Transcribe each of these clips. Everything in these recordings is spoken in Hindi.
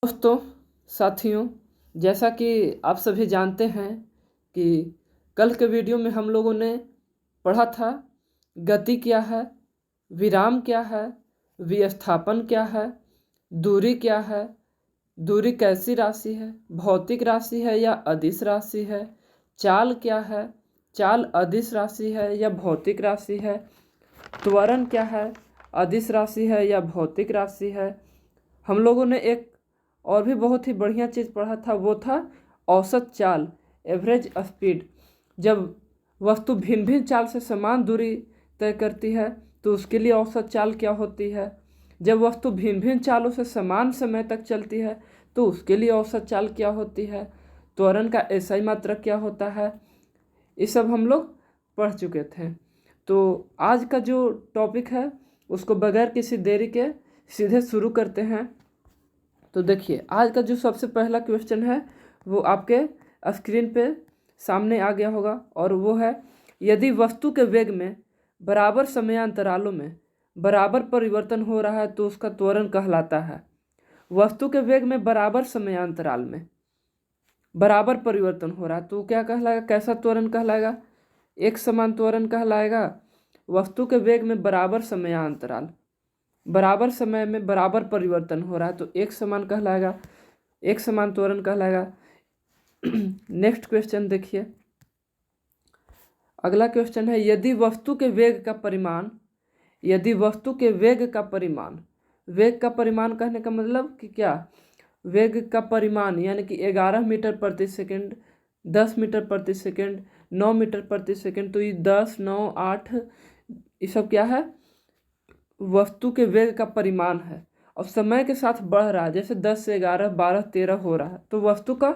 दोस्तों, साथियों, जैसा कि आप सभी जानते हैं कि कल के वीडियो में हम लोगों ने पढ़ा था गति क्या है, विराम क्या है, विस्थापन क्या है, दूरी क्या है, दूरी कैसी राशि है, भौतिक राशि है या अदिश राशि है, चाल क्या है, चाल अदिश राशि है या भौतिक राशि है, त्वरण क्या है, अदिश राशि है या भौतिक राशि है। हम लोगों ने एक और भी बहुत ही बढ़िया चीज़ पढ़ा था, वो था औसत चाल, एवरेज स्पीड। जब वस्तु भिन्न भिन्न चाल से समान दूरी तय करती है तो उसके लिए औसत चाल क्या होती है। जब वस्तु भिन्न भिन्न चालों से समान समय तक चलती है तो उसके लिए औसत चाल क्या होती है। त्वरण का एसआई मात्रक क्या होता है, ये सब हम लोग पढ़ चुके थे। तो आज का जो टॉपिक है उसको बगैर किसी देरी के सीधे शुरू करते हैं। तो देखिए, आज का जो सबसे पहला क्वेश्चन है वो आपके स्क्रीन पे सामने आ गया होगा, और वो है, यदि वस्तु के वेग में बराबर समयांतरालों में बराबर परिवर्तन हो रहा है तो उसका त्वरण कहलाता है। वस्तु के वेग में बराबर समयांतराल में बराबर परिवर्तन हो रहा है तो क्या कहलाएगा, कैसा त्वरण कहलाएगा, एक समान त्वरण कहलाएगा। वस्तु के वेग में बराबर समयांतराल, बराबर समय में बराबर परिवर्तन हो रहा है तो एक समान कहलाएगा, एक समान त्वरण कहलाएगा। नेक्स्ट क्वेश्चन देखिए, अगला क्वेश्चन है, यदि वस्तु के वेग का परिमाण, यदि वस्तु के वेग का परिमाण, वेग का परिमाण कहने का मतलब कि क्या, वेग का परिमाण यानी कि 11 मीटर प्रति सेकंड, 10 मीटर प्रति सेकंड, 9 मीटर प्रति सेकंड, तो ये 10, 9, 8 ये सब क्या है, वस्तु के वेग का परिमाण है और समय के साथ बढ़ रहा है। जैसे 10 से 11, 12, 13 हो रहा है तो वस्तु का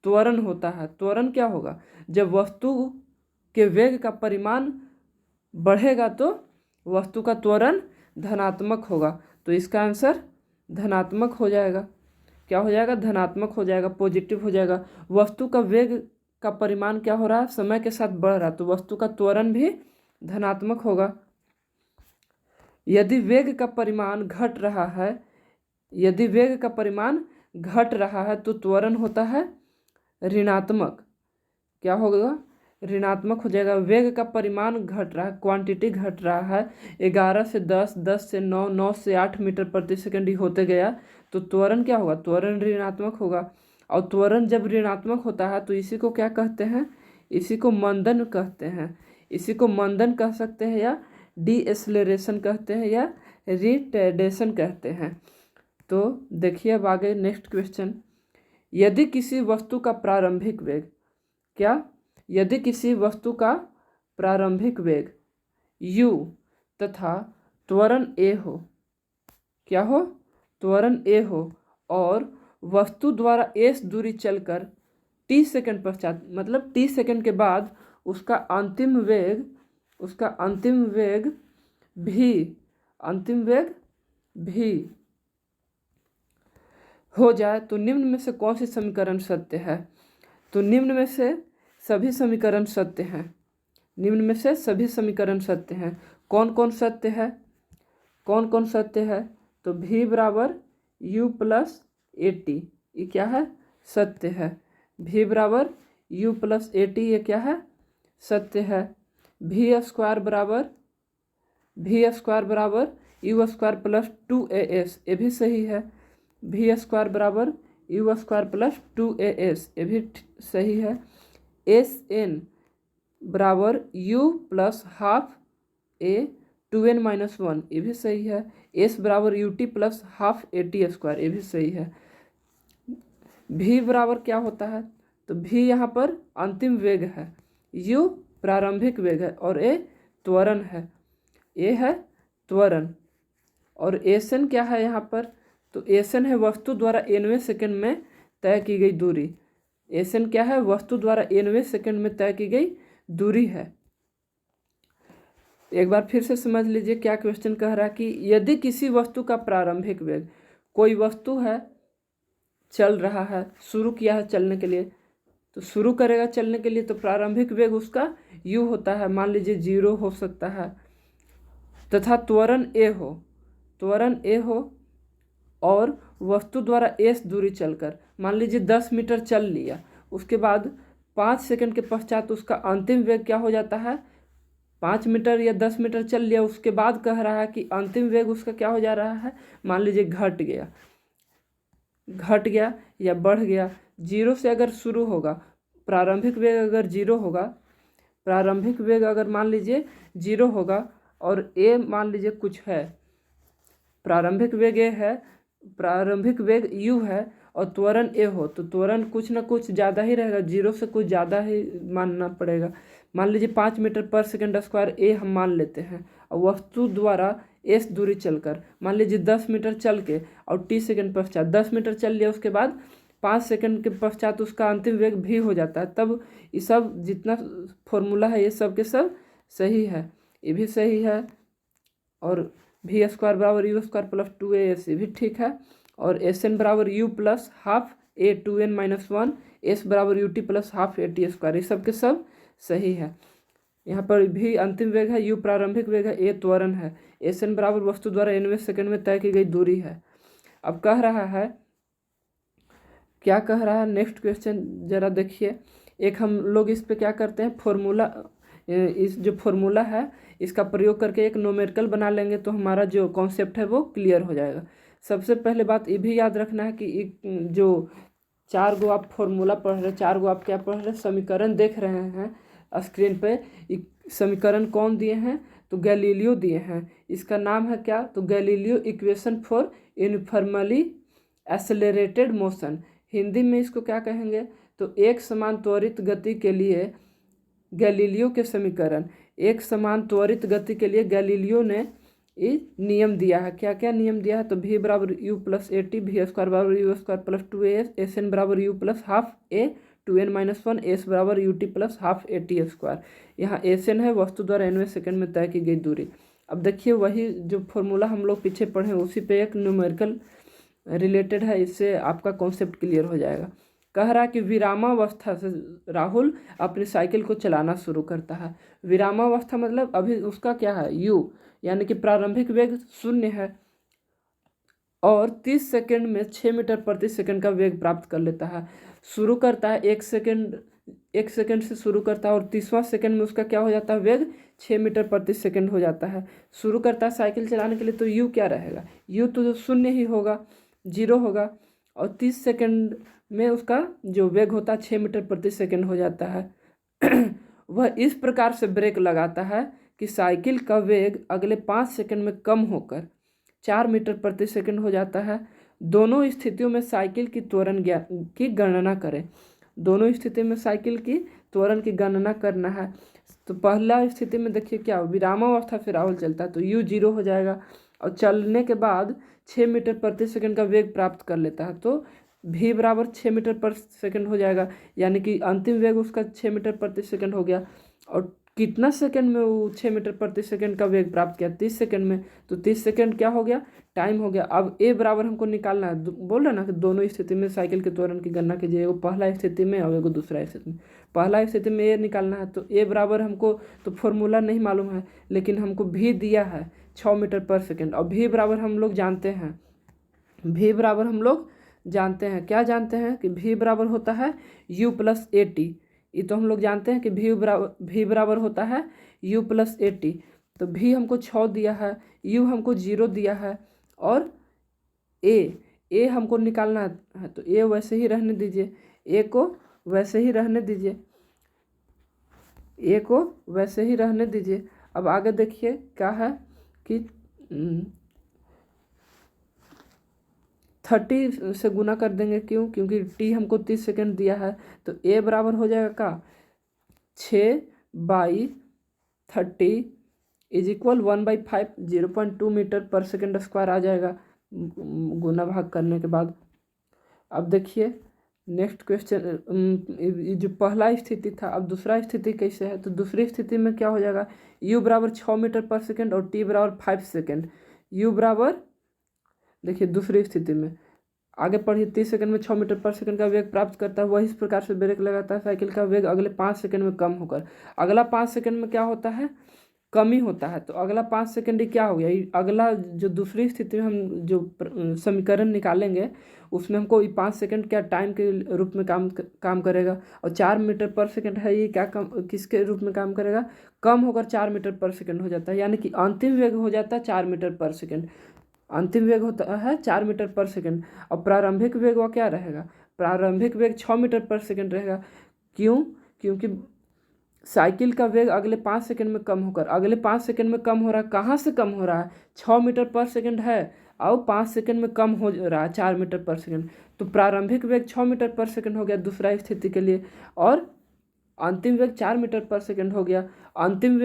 त्वरण होता है। त्वरण क्या होगा, जब वस्तु के वेग का परिमाण बढ़ेगा तो वस्तु का त्वरण धनात्मक होगा। तो इसका आंसर धनात्मक हो जाएगा। क्या हो जाएगा, धनात्मक हो जाएगा, पॉजिटिव हो जाएगा। वस्तु का वेग का परिमाण क्या हो रहा है, समय के साथ बढ़ रहा है तो वस्तु का त्वरण भी धनात्मक होगा। यदि वेग का परिमाण घट रहा है, यदि वेग का परिमाण घट रहा है तो त्वरण होता है ऋणात्मक। क्या होगा, ऋणात्मक हो जाएगा। वेग का परिमाण घट रहा है, क्वांटिटी घट रहा है, 11 से 10, 10 से 9, 9 से 8 मीटर प्रति सेकंड ही होते गया तो त्वरण क्या होगा, त्वरण ऋणात्मक होगा। और त्वरण जब ऋणात्मक होता है तो इसी को क्या कहते हैं, इसी को मंदन कहते हैं। इसी को मंदन कह सकते हैं या डीएक्सेलरेशन कहते हैं या रिटार्डेशन कहते हैं। तो देखिए अब आगे नेक्स्ट क्वेश्चन, यदि किसी वस्तु का प्रारंभिक वेग, क्या, यदि किसी वस्तु का प्रारंभिक वेग u तथा त्वरण a हो, क्या हो, त्वरण a हो, और वस्तु द्वारा s दूरी चलकर t सेकंड पश्चात, मतलब t सेकंड के बाद उसका अंतिम वेग, उसका अंतिम वेग भी, अंतिम वेग भी हो जाए तो निम्न में से कौन सी समीकरण सत्य है। तो निम्न में से सभी समीकरण सत्य हैं, निम्न में से सभी समीकरण सत्य हैं। कौन कौन सत्य है, कौन कौन सत्य है, तो v बराबर u प्लस ए टी, ये क्या है, सत्य है। v बराबर u प्लस ए टी, ये क्या है, सत्य है। v स्क्वायर बराबर, v स्क्वायर बराबर u स्क्वायर प्लस 2as, ये भी सही है। v स्क्वायर बराबर u स्क्वायर प्लस 2as, ये भी सही है। एस एन बराबर u plus half a 2n-1, ये भी सही है। एस बराबर u t plus half a t square, ये भी सही है। v बराबर क्या होता है, तो v यहाँ पर अंतिम वेग है, u प्रारंभिक वेग है और a त्वरण है, a है त्वरण। और एसन क्या है यहाँ पर, तो एसन है वस्तु द्वारा nवें सेकंड में तय की गई दूरी। एसन क्या है, वस्तु द्वारा nवें सेकंड में तय की गई दूरी है। एक बार फिर से समझ लीजिए क्या क्वेश्चन कह रहा है कि यदि किसी वस्तु का प्रारंभिक वेग, कोई वस्तु है, चल रहा है, शुरू किया है चलने के लिए, तो शुरू करेगा चलने के लिए तो प्रारंभिक वेग उसका u होता है, मान लीजिए 0 हो सकता है, तथा त्वरण a हो, त्वरण a हो, और वस्तु द्वारा एस दूरी चलकर, मान लीजिए 10 मीटर चल लिया, उसके बाद 5 सेकंड के पश्चात उसका अंतिम वेग क्या हो जाता है, 5 मीटर या 10 मीटर चल लिया, उसके बाद कह रहा है कि अंतिम वेग उसका क्या हो जा रहा है, मान लीजिए घट गया या बढ़ गया। जीरो से अगर शुरू होगा, प्रारंभिक वेग अगर जीरो होगा, प्रारंभिक वेग अगर मान लीजिए जीरो होगा और ए मान लीजिए कुछ है, प्रारंभिक वेग ए है, प्रारंभिक वेग यू है और त्वरण ए हो, तो त्वरण कुछ ना कुछ ज़्यादा ही रहेगा, जीरो से कुछ ज़्यादा ही मानना पड़ेगा। मान लीजिए 5 मीटर पर सेकंड स्क्वायर ए हम मान लेते हैं, और वस्तु द्वारा एस दूरी चलकर, मान लीजिए 10 मीटर चल के और टी सेकंड पश्चात 10 मीटर चल लिया, उसके बाद 5 सेकंड के पश्चात उसका अंतिम वेग भी हो जाता है, तब ये सब जितना फॉर्मूला है ये सब के सब सही है, ये भी सही है, और वी स्क्वायर बराबर यू स्क्वायर प्लस 2a भी ठीक है, और एस एन बराबर u plus half a 2n-1, s बराबर u t plus half a t square, ये सब के सब सही है। यहाँ पर भी अंतिम वेग है, यू प्रारंभिक वेग है, ए त्वरण है, एस एन बराबर वस्तु द्वारा nवें सेकंड में तय की गई दूरी है। अब कह रहा है, क्या कह रहा है, नेक्स्ट क्वेश्चन जरा देखिए। एक हम लोग इस पे क्या करते हैं, फॉर्मूला, इस जो फॉर्मूला है इसका प्रयोग करके एक न्यूमेरिकल बना लेंगे, तो हमारा जो कॉन्सेप्ट है वो क्लियर हो जाएगा। सबसे पहले बात ये भी याद रखना है कि जो 4 गो आप फॉर्मूला पढ़ रहे, 4 गो आप क्या पढ़ रहे, समीकरण देख रहे हैं स्क्रीन पे, समीकरण कौन दिए हैं, तो गैलीलियो दिए हैं। इसका नाम है क्या, तो Galileo equation for uniformly accelerated motion. Hindi में इसको क्या कहेंगे, तो एक समान त्वरित गति के लिए गैलीलियो के समीकरण, एक समान त्वरित गति के लिए गैलीलियो ने ये नियम दिया है। क्या क्या नियम दिया है, तो v बराबर u plus a t, v square बराबर u square plus 2a, s n बराबर u plus half a 2n-1, s बराबर u t plus half a t square. यहाँ एस एन है वस्तु द्वारा nवें सेकंड में तय की गई दूरी। अब देखिए वही जो फॉर्मूला हम लोग पीछे पढ़े उसी पे एक न्यूमेरिकल रिलेटेड है, इससे आपका कॉन्सेप्ट क्लियर हो जाएगा। कह रहा है कि विरामावस्था से राहुल अपनी साइकिल को चलाना शुरू करता है। विरामावस्था मतलब अभी उसका क्या है, यू, यानी कि प्रारंभिक वेग 0 है और 30 सेकंड में 6 मीटर प्रति सेकंड का वेग प्राप्त कर लेता है। शुरू करता है 1 सेकंड से शुरू करता है और 30वां सेकंड में उसका क्या हो जाता है, वेग 6 मीटर प्रति सेकंड हो जाता है। शुरू करता है साइकिल चलाने के लिए, तो यू क्या रहेगा, यू तो 0 ही होगा, 0 होगा, और 30 सेकंड में उसका जो वेग होता है 6 मीटर प्रति सेकंड हो जाता है। वह इस प्रकार से ब्रेक लगाता है कि साइकिल का वेग अगले 5 सेकंड में कम होकर 4 मीटर प्रति सेकंड हो जाता है। दोनों स्थितियों में साइकिल की त्वरण की गणना करें। दोनों स्थिति में साइकिल की त्वरण की गणना करना है। तो पहला स्थिति में देखिए क्या, विरामावस्था से राहुल चलता है तो यू 0 हो जाएगा, और चलने के बाद 6 मीटर प्रति सेकंड का वेग प्राप्त कर लेता है, तो v बराबर 6 मीटर पर सेकंड हो जाएगा, यानी कि अंतिम वेग उसका 6 मीटर प्रति सेकंड हो गया। और कितना सेकंड में वो 6 मीटर प्रति सेकंड का वेग प्राप्त किया, 30 सेकंड में, तो 30 सेकंड क्या हो गया, टाइम हो गया। अब a बराबर हमको निकालना है, बोल रहे ना कि दोनों स्थिति में साइकिल के त्वरण की गणना कीजिए, वो पहला स्थिति में और एगो दूसरा स्थिति में। पहला स्थिति में a निकालना है, तो a बराबर हमको तो फॉर्मूला नहीं मालूम है, लेकिन हमको v दिया है 6 मीटर पर सेकंड, और v बराबर हम लोग जानते हैं, v बराबर हम लोग जानते हैं, क्या जानते हैं कि v बराबर होता है u प्लस ए टी। ये तो हम लोग जानते हैं कि v बराबर होता है u प्लस ए टी। तो v हमको 6 दिया है, u हमको 0 दिया है, और a हमको निकालना है, तो a वैसे ही रहने दीजिए, a को वैसे ही रहने दीजिए, a को वैसे ही रहने दीजिए। अब आगे देखिए क्या है कि 30 से गुना कर देंगे, क्यों, क्योंकि t हमको 30 सेकंड दिया है, तो a बराबर हो जाएगा का 6/30 इज इक्वल 1/5, 0.2 मीटर पर सेकंड स्क्वायर आ जाएगा गुना भाग करने के बाद। अब देखिए नेक्स्ट क्वेश्चन, जो पहला स्थिति था, अब दूसरा स्थिति कैसे है, तो दूसरी स्थिति में क्या हो जाएगा, u बराबर 6 मीटर पर सेकंड और t बराबर 5 सेकंड। u बराबर, देखिए दूसरी स्थिति में आगे पढ़िए, 30 सेकंड में 6 मीटर पर सेकंड का वेग प्राप्त करता है, वही इस प्रकार से ब्रेक लगाता है, साइकिल का वेग अगले 5 सेकंड में कम होकर, अगला 5 सेकंड में क्या होता है, कम ही होता है। तो अगला 5 सेकंड ही क्या हो गया, अगला जो दूसरी स्थिति में हम जो समीकरण निकालेंगे उसमें हमको ये 5 सेकंड क्या टाइम के रूप में काम करेगा, और 4 मीटर पर सेकंड है ये क्या किसके रूप में काम करेगा, कम होकर 4 मीटर पर सेकंड हो जाता है। यानी कि अंतिम वेग हो जाता है 4 मीटर पर सेकंड, अंतिम वेग होता है 4 मीटर पर सेकंड। और प्रारंभिक वेग वह क्या रहेगा, प्रारंभिक वेग 6 मीटर पर सेकंड रहेगा। क्यों, क्योंकि साइकिल का वेग अगले 5 सेकंड में कम होकर, अगले 5 सेकंड में कम हो रहा है, कहाँ से कम हो रहा है, 6 मीटर पर सेकंड है और 5 सेकंड में कम हो रहा है 4 मीटर पर सेकंड। तो प्रारंभिक वेग 6 मीटर पर सेकंड हो गया दूसरा स्थिति के लिए, और अंतिम वेग 4 मीटर पर सेकंड हो गया। अंतिम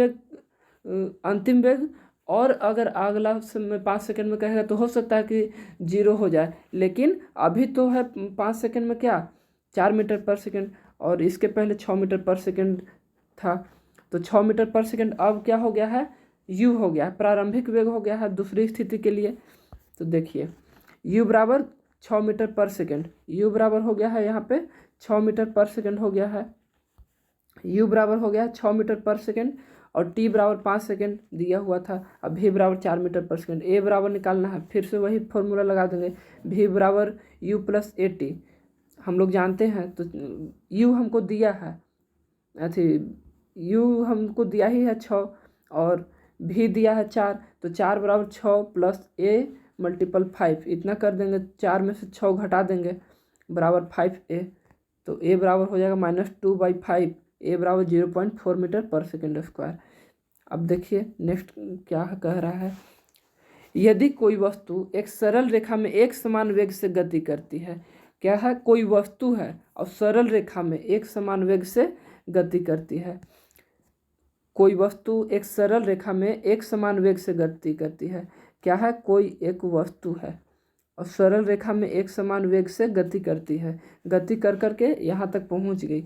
वेग और अगर अगला समय 5 सेकंड में कहेगा तो हो सकता है कि 0 हो जाए, लेकिन अभी तो है 5 सेकंड में क्या 4 मीटर पर सेकंड, और इसके पहले 6 मीटर पर सेकंड था। तो 6 मीटर पर सेकंड अब क्या हो गया है, u हो गया है, प्रारंभिक वेग हो गया है दूसरी स्थिति के लिए। तो देखिए u बराबर 6 मीटर पर सेकंड, u बराबर हो गया है यहाँ पे 6 मीटर पर सेकंड हो गया है, u बराबर हो गया है 6 मीटर पर सेकंड, और t बराबर 5 सेकंड दिया हुआ था। अब v बराबर 4 मीटर पर सेकंड, a बराबर निकालना है, फिर से वही फॉर्मूला लगा देंगे, v बराबर u प्लस ए टी हम लोग जानते हैं। तो u हमको दिया है, अथी u हमको दिया ही है 6 और v दिया है 4, तो 4 बराबर 6 प्लस a मल्टीपल 5 इतना कर देंगे, 4 में से 6 घटा देंगे बराबर 5a, तो a बराबर हो जाएगा -2/5, a बराबर 0.4 मीटर पर सेकेंड स्क्वायर। अब देखिए नेक्स्ट क्या कह रहा है, यदि कोई वस्तु एक सरल रेखा में एक समान वेग से गति करती है, क्या है, कोई वस्तु है और सरल रेखा में एक समान वेग से गति करती है, कोई वस्तु एक सरल रेखा में एक समान वेग से गति करती है, क्या है, कोई एक वस्तु है और सरल रेखा में एक समान वेग से गति करती है, गति कर करके यहाँ तक पहुँच गई,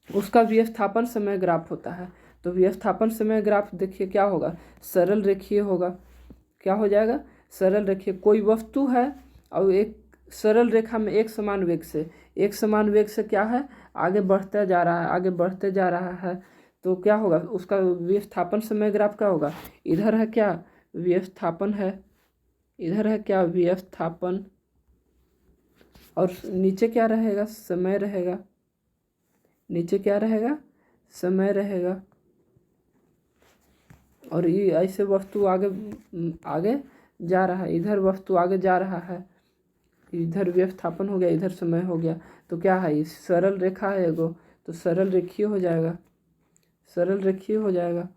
उसका विस्थापन समय ग्राफ होता है। तो विस्थापन समय ग्राफ देखिए क्या होगा, सरल रेखीय होगा, क्या हो जाएगा, सरल रेखीय। कोई वस्तु है और एक सरल रेखा में एक समान वेग से, एक समान वेग से क्या है, आगे बढ़ते जा रहा है, आगे बढ़ते जा रहा है, तो क्या होगा, उसका विस्थापन समय ग्राफ क्या होगा, इधर है क्या विस्थापन है, इधर है क्या विस्थापन, और नीचे क्या रहेगा, समय रहेगा, नीचे क्या रहेगा, समय रहेगा। और ये ऐसे वस्तु आगे आगे जा रहा है, इधर वस्तु आगे जा रहा है, इधर विस्थापन हो गया, इधर समय हो गया, तो क्या है, ये सरल रेखा है एगो, तो सरल रेखीय हो जाएगा, सरल रेखीय हो जाएगा।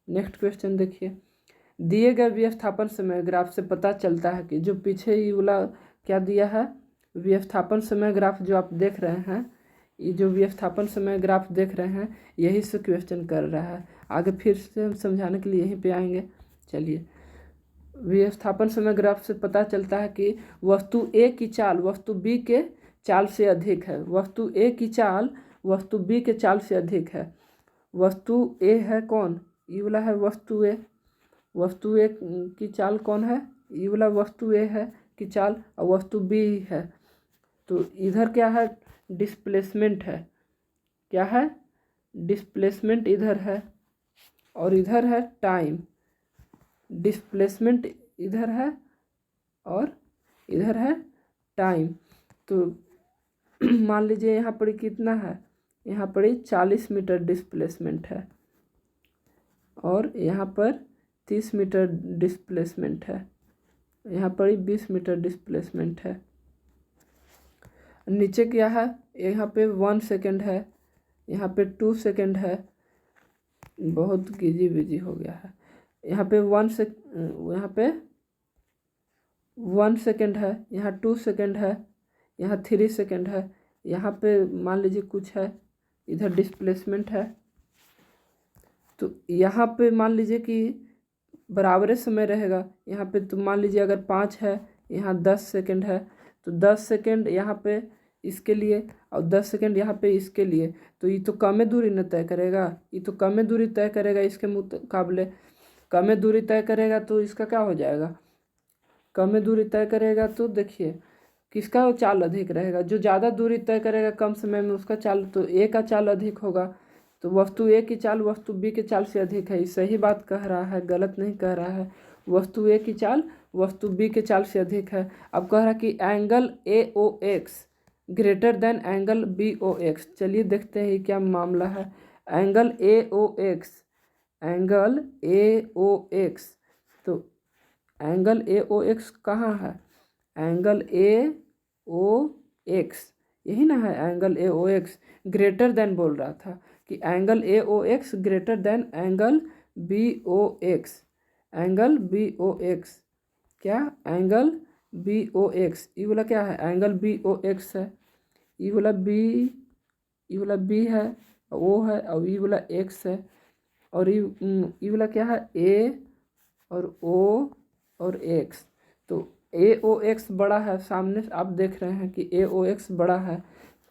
नेक्स्ट क्वेश्चन देखिए, दिए गए विस्थापन समय ग्राफ से पता चलता है कि जो पीछे ही वाला क्या दिया है, विस्थापन समय ग्राफ जो आप देख रहे हैं, ये जो विस्थापन समय ग्राफ देख रहे हैं यही से क्वेश्चन कर रहा है। आगे फिर से हम समझाने के लिए यहीं पे आएंगे। चलिए, विस्थापन समय ग्राफ से पता चलता है कि वस्तु ए की चाल वस्तु बी के चाल से अधिक है, वस्तु ए की चाल वस्तु बी के चाल से अधिक है। वस्तु ए है कौन, ये वाला है वस्तु ए, वस्तु ए की चाल कौन है, ये वाला वस्तु ए है की चाल, और वस्तु बी है। तो इधर क्या है, डिस्प्लेसमेंट है, क्या है, डिस्प्लेसमेंट इधर है, और इधर है टाइम, डिस्प्लेसमेंट इधर है और इधर है टाइम। तो मान लीजिए यहाँ पर कितना है, यहाँ पर 40 मीटर डिस्प्लेसमेंट है और यहाँ पर 30 मीटर डिस्प्लेसमेंट है, यहाँ पर 20 मीटर डिस्प्लेसमेंट है। नीचे क्या है, यहाँ पे 1 सेकेंड है, यहाँ पे 2 सेकेंड है, बहुत गिजी बिजी हो गया है, यहाँ पे 1 सेकेंड है, यहाँ 2 सेकेंड है, यहाँ 3 सेकेंड है, यहाँ पे मान लीजिए कुछ है, इधर डिस्प्लेसमेंट है। तो यहाँ पे मान लीजिए कि बराबर समय रहेगा, यहाँ पे तो मान लीजिए अगर 5 है, यहाँ 10 सेकेंड है, तो 10 सेकेंड यहाँ पे इसके लिए और 10 सेकेंड यहाँ पे इसके लिए, तो ये तो कम दूरी न तय करेगा, ये तो कम दूरी तय करेगा इसके मुकाबले, कम दूरी तय करेगा तो इसका क्या हो जाएगा, कम दूरी तय करेगा तो देखिए किसका चाल अधिक रहेगा, जो ज़्यादा दूरी तय करेगा कम समय में उसका चाल, तो ए का चाल अधिक होगा, तो वस्तु ए की चाल वस्तु बी के चाल से अधिक है, सही बात कह रहा है, गलत नहीं कह रहा है। वस्तु ए की चाल वस्तु बी के चाल से अधिक है। अब कह रहा है कि angle A O X greater than angle B O X. चलिए देखते हैं क्या मामला है। Angle A O X, angle A O X, तो एंगल ए ओ एक्स कहाँ है? एंगल ए ओ एक्स यही ना है, angle A O X greater than बोल रहा था कि angle A O X greater than angle B O X. Angle B O X क्या? एंगल बी ओ एक्स, ये वाला क्या है? एंगल बी ओ एक्स है। ये वाला बी है, ओ है, और ये वाला एक्स है, और ये वाला क्या है? ए और ओ और एक्स। तो ए ओ एक्स बड़ा है, सामने से आप देख रहे हैं कि ए ओ एक्स बड़ा है,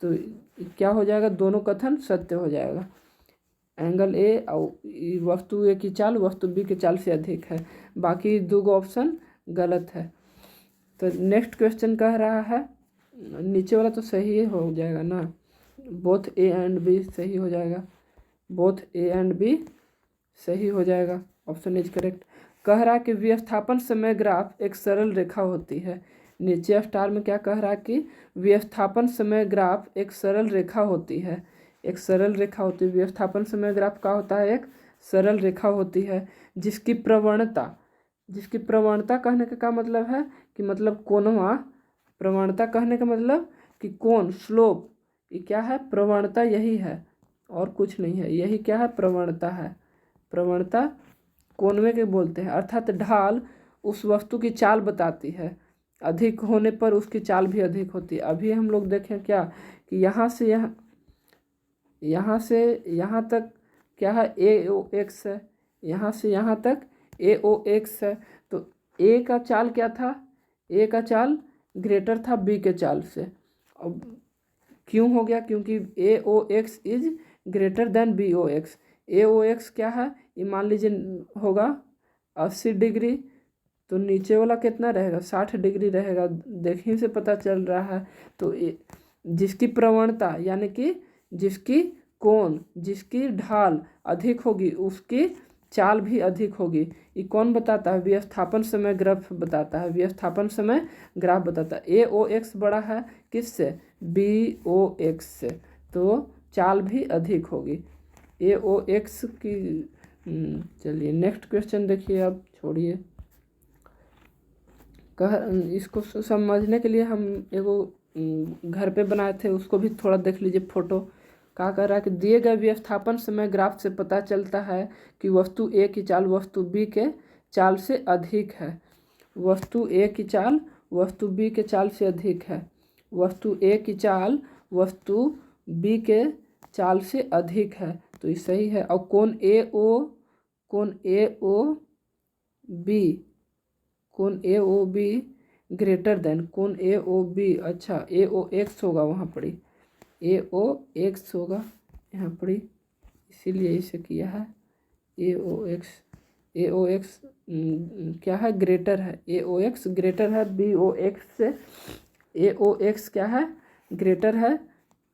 तो क्या हो जाएगा? दोनों कथन सत्य हो जाएगा। एंगल ए और वस्तु ए की चाल वस्तु बी की चाल से अधिक है। बाकी दो ऑप्शन गलत है। तो नेक्स्ट क्वेश्चन कह रहा है, नीचे वाला तो सही हो जाएगा ना, बोथ ए एंड बी सही हो जाएगा, बोथ ए एंड बी सही हो जाएगा, ऑप्शन इज करेक्ट। कह रहा है कि विस्थापन समय ग्राफ एक सरल रेखा होती है। नीचे स्टार में क्या कह रहा है कि विस्थापन समय ग्राफ एक सरल रेखा होती है। एक सरल रेखा होती है, विस्थापन समय ग्राफ का होता है, एक सरल रेखा होती है जिसकी प्रवणता कहने का क्या मतलब है कि मतलब कोणवा। प्रवणता कहने का मतलब कि कोण, स्लोप, ये क्या है? प्रवणता यही है और कुछ नहीं है, यही क्या है? प्रवणता है। प्रवणता कोणवे के बोलते हैं, अर्थात ढाल उस वस्तु की चाल बताती है, अधिक होने पर उसकी चाल भी अधिक होती है। अभी हम लोग देखें क्या कि यहाँ से यहाँ तक क्या है? ए ओ एक्स है, यहाँ से यहाँ तक ए ओ एक्स है। तो ए का चाल क्या था? ए का चाल ग्रेटर था बी के चाल से। अब क्यों हो गया? क्योंकि A O X is greater than B O X. A O X क्या है? ये मान लीजिए होगा 80 डिग्री, तो नीचे वाला कितना रहेगा? 60 डिग्री रहेगा, देखने से पता चल रहा है। तो जिसकी प्रवणता यानी कि जिसकी कोण, जिसकी ढाल अधिक होगी उसकी चाल भी अधिक होगी। ये कौन बताता है? विस्थापन समय ग्राफ बताता है, विस्थापन समय ग्राफ बताता है। ए ओ एक्स बड़ा है किससे? बी ओ एक्स से, तो चाल भी अधिक होगी ए ओ एक्स की। चलिए नेक्स्ट क्वेश्चन देखिए, अब छोड़िए। इसको समझने के लिए हम एगो घर पे बनाए थे, उसको भी थोड़ा देख लीजिए फोटो। कहा कह रहा है कि दिए गए विस्थापन समय ग्राफ से पता चलता है कि वस्तु ए की चाल वस्तु बी के चाल से अधिक है। वस्तु ए की चाल वस्तु बी के चाल से अधिक है। वस्तु ए की चाल वस्तु बी के चाल से अधिक है, तो ये सही है। और कोण ए ओ बी ग्रेटर देन कोण ए ओ बी, अच्छा ए ओ एक्स होगा वहाँ पर, ए ओ एक्स होगा यहाँ पर, इसीलिए इसे किया है ए ओ एक्स क्या है? ग्रेटर है, ए ओ एक्स ग्रेटर है बी ओ एक्स से। ए ओ एक्स क्या है? ग्रेटर है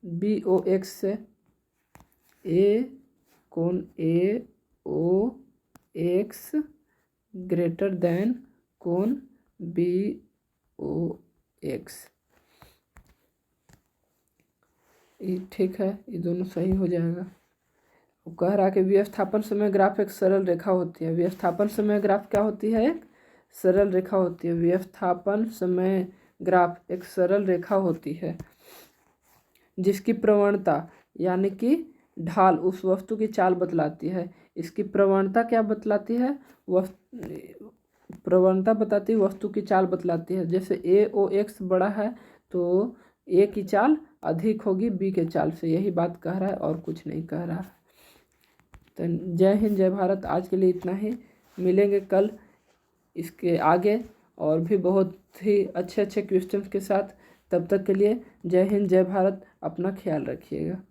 बी ओ एक्स से। कोण ए ओ एक्स ग्रेटर देन कोण बी ओ एक्स, ये ठीक है, ये दोनों सही हो जाएगा। वो कह रहा है कि विस्थापन समय ग्राफ एक सरल रेखा होती है। विस्थापन समय ग्राफ क्या होती है? एक सरल रेखा होती है। विस्थापन समय ग्राफ एक सरल रेखा होती है जिसकी प्रवणता यानी कि ढाल उस वस्तु की चाल बतलाती है। इसकी प्रवणता क्या बतलाती है? प्रवणता बताती है वस्तु की चाल बतलाती है। जैसे ए ओ एक्स बड़ा है तो ए की चाल अधिक होगी बी के चाल से, यही बात कह रहा है और कुछ नहीं कह रहा है। तो जय हिंद जय भारत, आज के लिए इतना ही। मिलेंगे कल इसके आगे और भी बहुत ही अच्छे अच्छे क्वेश्चंस के साथ। तब तक के लिए जय हिंद जय भारत, अपना ख्याल रखिएगा।